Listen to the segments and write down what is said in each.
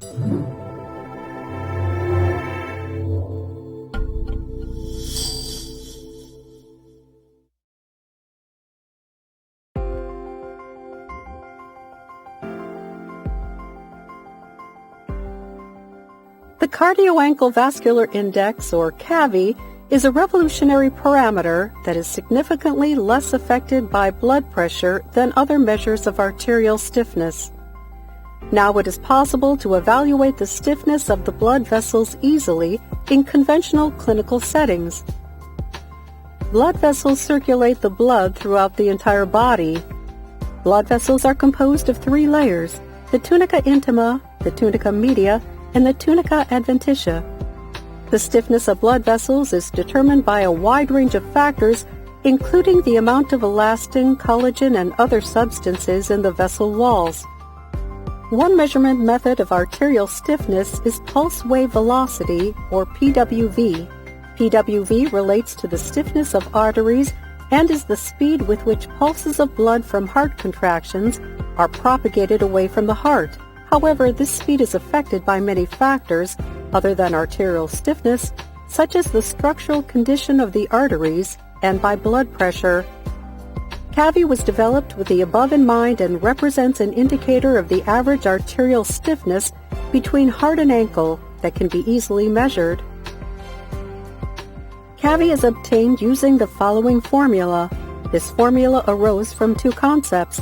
The cardioankle vascular index, or CAVI, is a revolutionary parameter that is significantly less affected by blood pressure than other measures of arterial stiffness. Now it is possible to evaluate the stiffness of the blood vessels easily in conventional clinical settings. Blood vessels circulate the blood throughout the entire body. Blood vessels are composed of 3 layers: the tunica intima, the tunica media, and the tunica adventitia. The stiffness of blood vessels is determined by a wide range of factors, including the amount of elastin, collagen, and other substances in the vessel walls. One measurement method of arterial stiffness is pulse wave velocity, or PWV. PWV relates to the stiffness of arteries and is the speed with which pulses of blood from heart contractions are propagated away from the heart. However, this speed is affected by many factors other than arterial stiffness, such as the structural condition of the arteries and by blood pressure. CAVI was developed with the above in mind and represents an indicator of the average arterial stiffness between heart and ankle that can be easily measured. CAVI is obtained using the following formula. This formula arose from 2 concepts.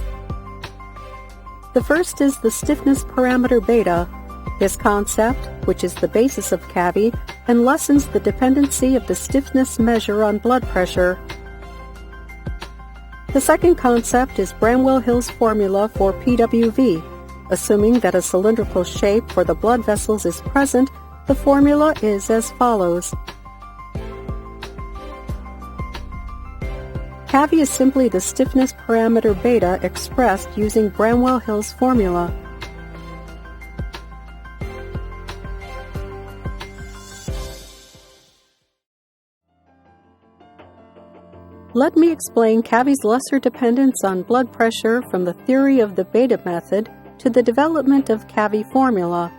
The first is the stiffness parameter beta. This concept, which is the basis of CAVI, and lessens the dependency of the stiffness measure on blood pressure. The second concept is Bramwell-Hill's formula for PWV. Assuming that a cylindrical shape for the blood vessels is present, the formula is as follows. CAVI is simply the stiffness parameter beta expressed using Bramwell-Hill's formula. Let me explain CAVI's lesser dependence on blood pressure from the theory of the beta method to the development of CAVI formula.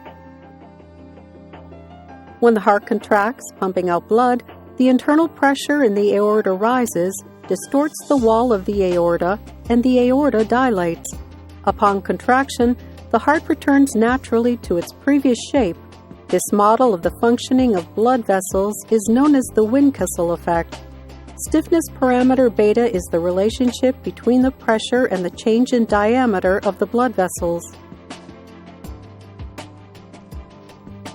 When the heart contracts, pumping out blood, the internal pressure in the aorta rises, distorts the wall of the aorta, and the aorta dilates. Upon contraction, the heart returns naturally to its previous shape. This model of the functioning of blood vessels is known as the Windkessel effect. Stiffness parameter beta is the relationship between the pressure and the change in diameter of the blood vessels.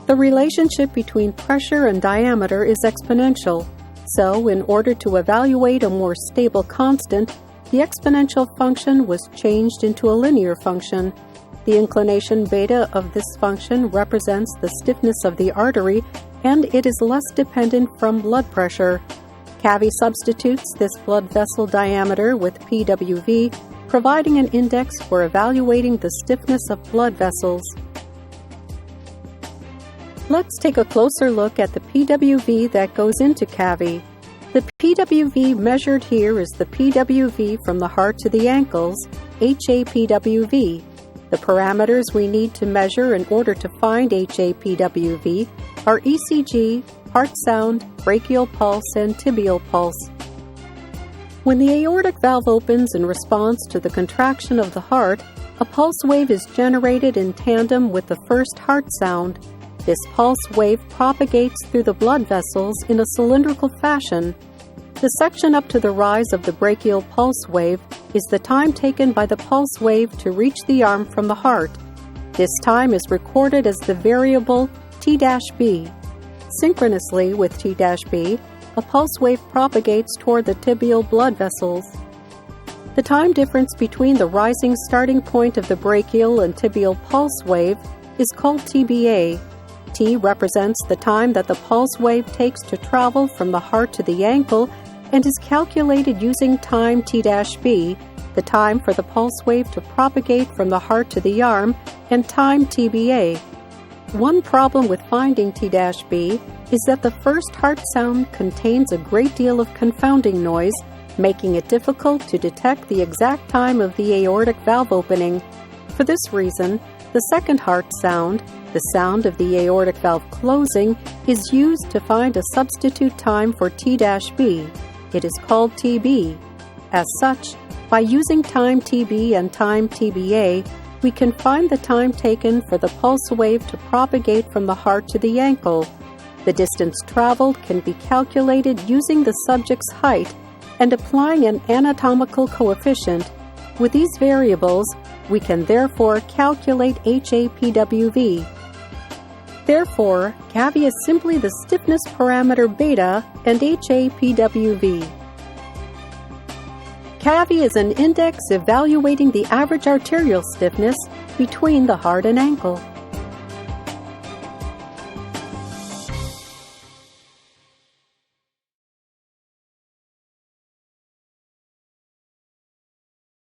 The relationship between pressure and diameter is exponential. So, in order to evaluate a more stable constant, the exponential function was changed into a linear function. The inclination beta of this function represents the stiffness of the artery, and it is less dependent from blood pressure. CAVI substitutes this blood vessel diameter with PWV, providing an index for evaluating the stiffness of blood vessels. Let's take a closer look at the PWV that goes into CAVI. The PWV measured here is the PWV from the heart to the ankles, HAPWV. The parameters we need to measure in order to find HAPWV are ECG, heart sound, brachial pulse, and tibial pulse. When the aortic valve opens in response to the contraction of the heart, a pulse wave is generated in tandem with the first heart sound. This pulse wave propagates through the blood vessels in a cylindrical fashion. The section up to the rise of the brachial pulse wave is the time taken by the pulse wave to reach the arm from the heart. This time is recorded as the variable T-B. Synchronously with T-B, a pulse wave propagates toward the tibial blood vessels. The time difference between the rising starting point of the brachial and tibial pulse wave is called TBA. T represents the time that the pulse wave takes to travel from the heart to the ankle and is calculated using time T-B, the time for the pulse wave to propagate from the heart to the arm, and time TBA. One problem with finding T-B is that the first heart sound contains a great deal of confounding noise, making it difficult to detect the exact time of the aortic valve opening. For this reason, The second heart sound, the sound of the aortic valve closing, is used to find a substitute time for T-B. It is called TB. As such, by using time TB and time TBA, we can find the time taken for the pulse wave to propagate from the heart to the ankle. The distance traveled can be calculated using the subject's height and applying an anatomical coefficient. With these variables, we can therefore calculate HAPWV. Therefore, CAVI is simply the stiffness parameter beta and HAPWV. CAVI is an index evaluating the average arterial stiffness between the heart and ankle.